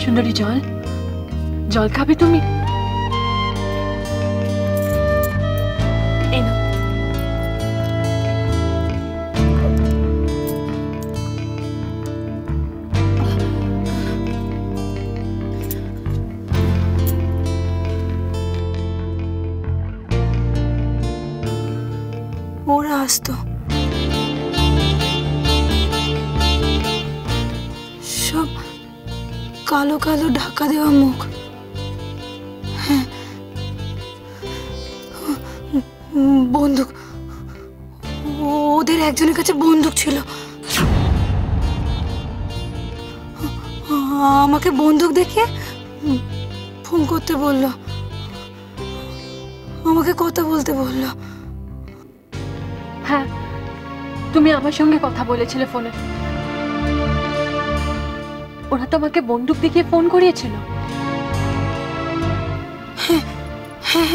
সুন্দরী জল জল খাবে তুমি? ওরা আসতো, সব কালো কালো ঢাকা দেওয়া মুখ। হ্যাঁ, বন্দুক, ওদের একজনের কাছে বন্দুক ছিল। আমাকে বন্দুক দেখে ফোন করতে বললো, আমাকে কথা বলতে বললো। হ্যাঁ, তুমি আমার সঙ্গে কথা বলেছিলে ফোনে। ওরা তো আমাকে বন্দুক দেখিয়ে ফোন করিয়েছিল। হ্যাঁ হ্যাঁ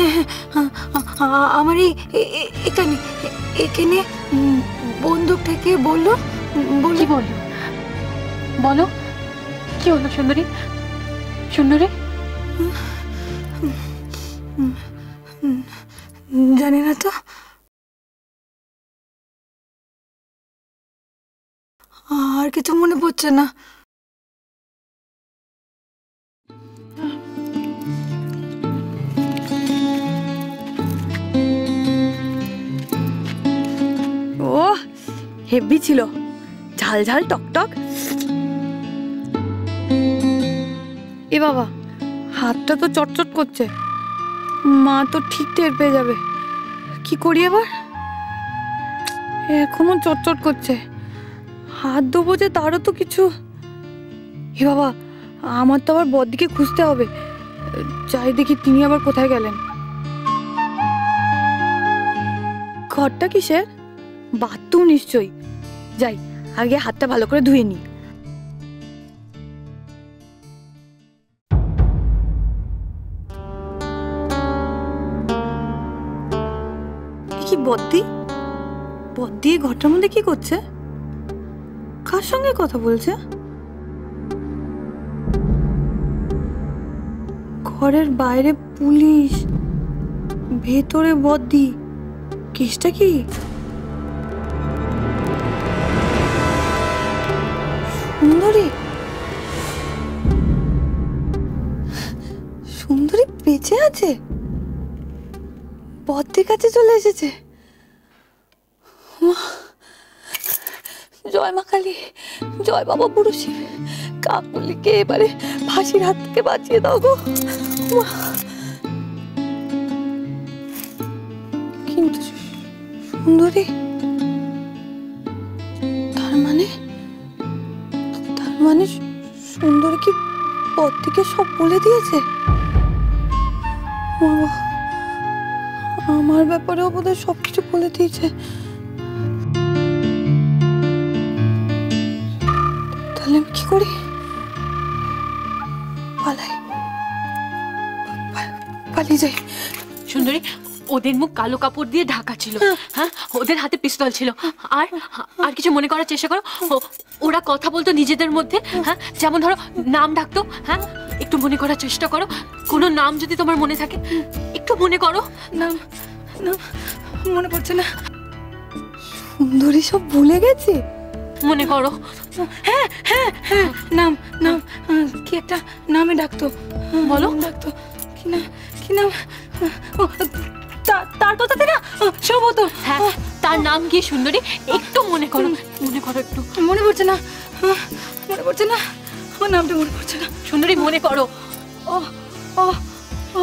হ্যাঁ, আমার এখানে এখানে বন্দুক থেকে বললো। কি বললো? বলো, কি হলো সুন্দরী? সুন্দরী, জানি না তো, আর কিছু মনে পড়ছে না। ও হেভি ছিল, ঝাল ঝাল টক টক। এ বাবা, হাতটা তো চটচট করছে, মা তো ঠিক টের পেয়ে যাবে। কি করি এবার? এখনো চটচট করছে, হাত দেবো যে তারও তো কিছু। হে বাবা, আমার তো আবার বড়দিকে খুঁজতে হবে। যাই দেখি তিনি আবার কোথায় গেলেন। ঘরটা কিসের? বাথরুম নিশ্চয়ই। যাই, আগে হাতটা ভালো করে ধুয়ে নিই। কি বদ্দি? বদ্দি ঘরটার মধ্যে কি করছে? কার সঙ্গে কথা বলছে? ঘরের বাইরে পুলিশ, ভেতরে বদ্দি। কেসটা কি? সুন্দরী, সুন্দরী বেঁচে আছে, বদ্দির কাছে চলে এসেছে। জয় মা কালী, জয় বাবা বুড়ো শিব, কাকুলিকে এবারে ফাঁসির হাত থেকে বাঁচিয়ে দাও গো। কিন্তু সুন্দরী, তার মানে সুন্দরী কি বদ্দিকে সব বলে দিয়েছে? আমার ব্যাপারেও বোধহয় সবকিছু বলে দিয়েছে। তাহলে আমি কি করি? পালিয়ে যাই। সুন্দরী, ওদের মুখ কালো কাপড় দিয়ে ঢাকা ছিল। হ্যাঁ, ওদের হাতে পিস্তল ছিল। আর আর কিছু মনে করার চেষ্টা করো। ওরা কথা বলতো নিজেদের মধ্যে। হ্যাঁ, যেমন ধরো নাম ডাকতো। হ্যাঁ, একটু মনে করার চেষ্টা করো। কোনো নাম যদি তোমার মনে থাকে একটু মনে করো। নাম মনে পড়ছে না। সুন্দরী সব ভুলে গেছে, মনে করো। হ্যাঁ হ্যাঁ হ্যাঁ, নাম নাম কি একটা নামে ডাকতো। বলো, ডাকতো কি নাম? কি নাম? তার কথাতে না সব হতো। হ্যাঁ, তার নাম কি সুন্দরী? একটু মনে করো, মনে করো একটু। মনে পড়ছে না, মনে পড়ছে না, আমার নামটা মনে পড়ছে না। সুন্দরী মনে করো। ও ও ও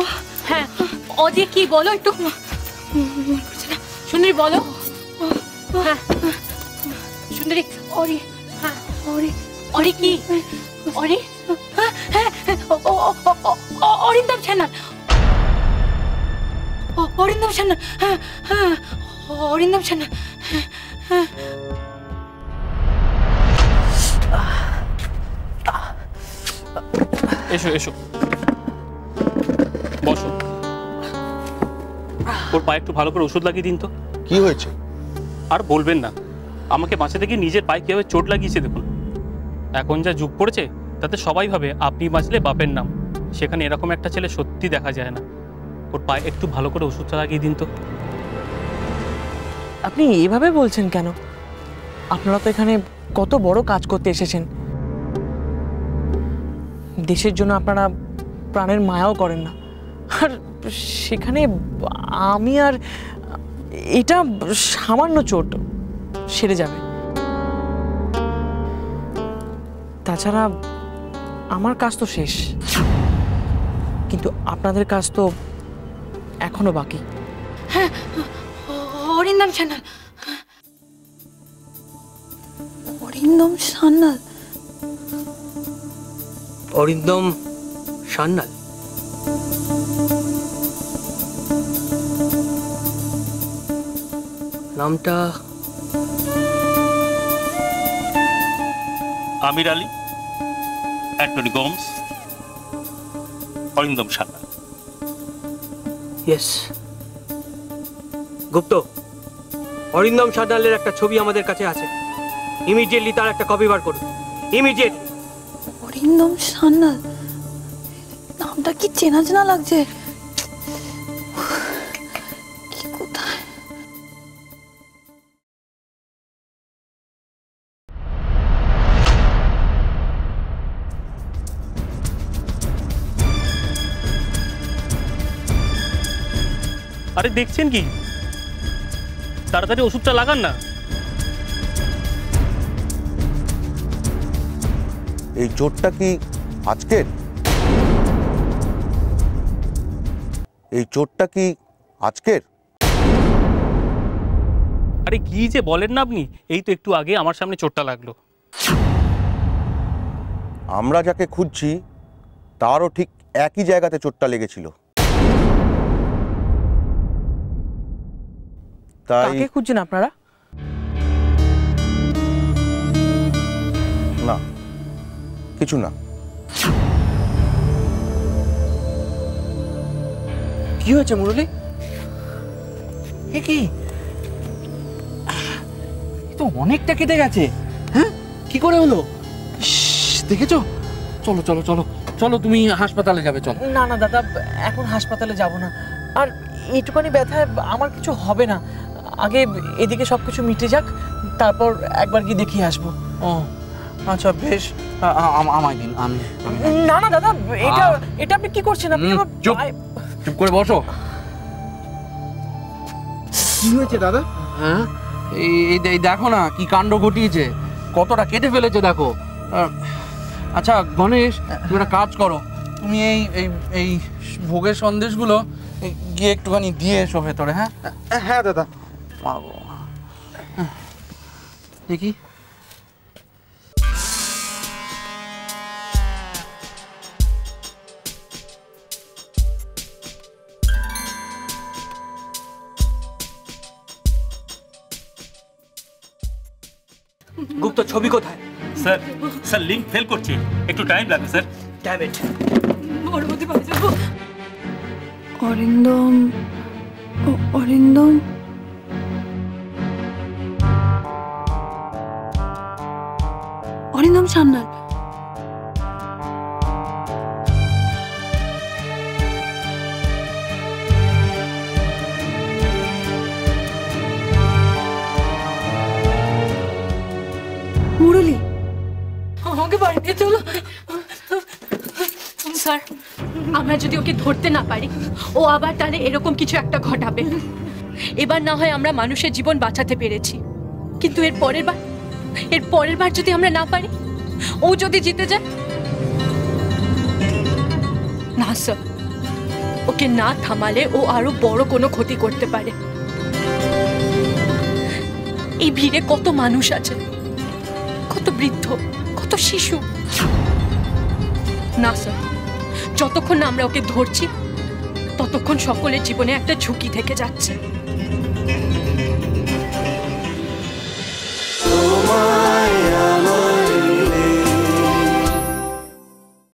হ্যাঁ, ও যে কি বলো একটু। মনে পড়ছে না। সুন্দরী বলো। হ্যাঁ সুন্দরী। অরি। হ্যাঁ, অরি। অরি কি? অরি? হ্যাঁ হ্যাঁ, অরিন্দম সান্যাল। অরিন্দম সান্যাল। হ্যাঁ হ্যাঁ, অরিন্দম সান্যাল। হ্যাঁ। এসো এসো, বসো। ওর পায়ে একটু ভালো করে ওষুধ লাগিয়ে দিন তো। কি হয়েছে? আর বলবেন না, আমাকে বাঁচাতে গিয়ে নিজের পায়ে কিভাবে চোট লাগিয়েছে দেখুন। এখন যা যুগ পড়েছে, তাতে সবাই ভাবে আপনি বাঁচলে বাপের নাম। সেখানে এরকম একটা ছেলে সত্যি দেখা যায় না। ওর পায়ে একটু ভালো করে ওষুধটা লাগিয়ে দিন তো। আপনি এভাবে বলছেন কেন? আপনারা তো এখানে কত বড় কাজ করতে এসেছেন, দেশের জন্য আপনারা প্রাণের মায়াও করেন না, আর সেখানে আমি আর এটা সামান্য চোট, সেরে যাবে। তাছাড়া আমার কাজ তো শেষ, কিন্তু আপনাদের কাজ তো এখনো বাকি। অরিন্দম সান্যাল। অরিন্দম সান্যাল? অরিন্দম সান্যাল? নামটা আমির আলী, অ্যান্টনি গোমস, অরিন্দম সান্যাল। ইয়েস। গুপ্ত, অরিন্দম সান্যালের একটা ছবি আমাদের কাছে আছে। ইমিডিয়েটলি তার একটা কপি বার করুন, ইমিডিয়েটলি। অরিন্দম সান্যাল নামটা কি চেনা চেনা লাগছে। কি কোথায়? আরে দেখছেন কি, তাড়াতাড়ি ওষুধটা লাগান না। এই চোটটা কি আজকের? এই চোটটা কি আজকের? আরে কি যে বলেন না আপনি, এই তো একটু আগে আমার সামনে চোটটা লাগলো। আমরা যাকে খুঁজছি তারও ঠিক একই জায়গাতে চোটটা লেগেছিল। তাই কাকে খুঁজছেন আপনারা? না, কিছু না। কি হয়েছে মুরলী? কি তো অনেকটা কেটে গেছে। হ্যাঁ, কি করে হলো? দেখেছো? চলো চলো চলো চলো, তুমি হাসপাতালে যাবে, চলো। না না দাদা, এখন হাসপাতালে যাব না। আর এইটুখানি ব্যথায় আমার কিছু হবে না। আগে এদিকে সবকিছু মিটে যাক, তারপর একবার গিয়ে দেখিয়ে আসবো। ও আচ্ছা, বেশ। আমায় দিন, আমি না না দাদা, এটা আপনি কি করছেন? আপনি আমার চুপ চুপ করে বসো। কি হয়েছে দাদা? হ্যাঁ, এই দেখো না কি কাণ্ড ঘটিয়েছে, কতটা কেটে ফেলেছে দেখো। আচ্ছা গণেশ, তুমি একটা কাজ করো, তুমি এই এই এই ভোগের সন্দেশগুলো গিয়ে একটুখানি দিয়ে এসো ভেতরে। হ্যাঁ হ্যাঁ দাদা। দেখি। গুপ্ত, ছবি কোথায়? স্যার স্যার লিংক ফেল করছে, একটু টাইম লাগবে sir. Damn it. Arindam, Arindam Arindam Sanyal. Murali, আমাকে বাড়িতে চলো। স্যার, আমরা যদি ওকে ধরতে না পারি, ও আবার তাহলে এরকম কিছু একটা ঘটাবে। এবার না হয় আমরা মানুষের জীবন বাঁচাতে পেরেছি, কিন্তু এর পরের বার যদি আমরা না পারি, ও যদি জিতে যায়, না স্যার, ওকে না থামালে ও আরো বড় কোনো ক্ষতি করতে পারে। এই ভিড়ে কত মানুষ আছে, কত বৃদ্ধ, কত শিশু। না স্যার, যতক্ষণ না আমরা ওকে ধরছি, ততক্ষণ সকলের জীবনে একটা ঝুঁকি থেকে যাচ্ছে।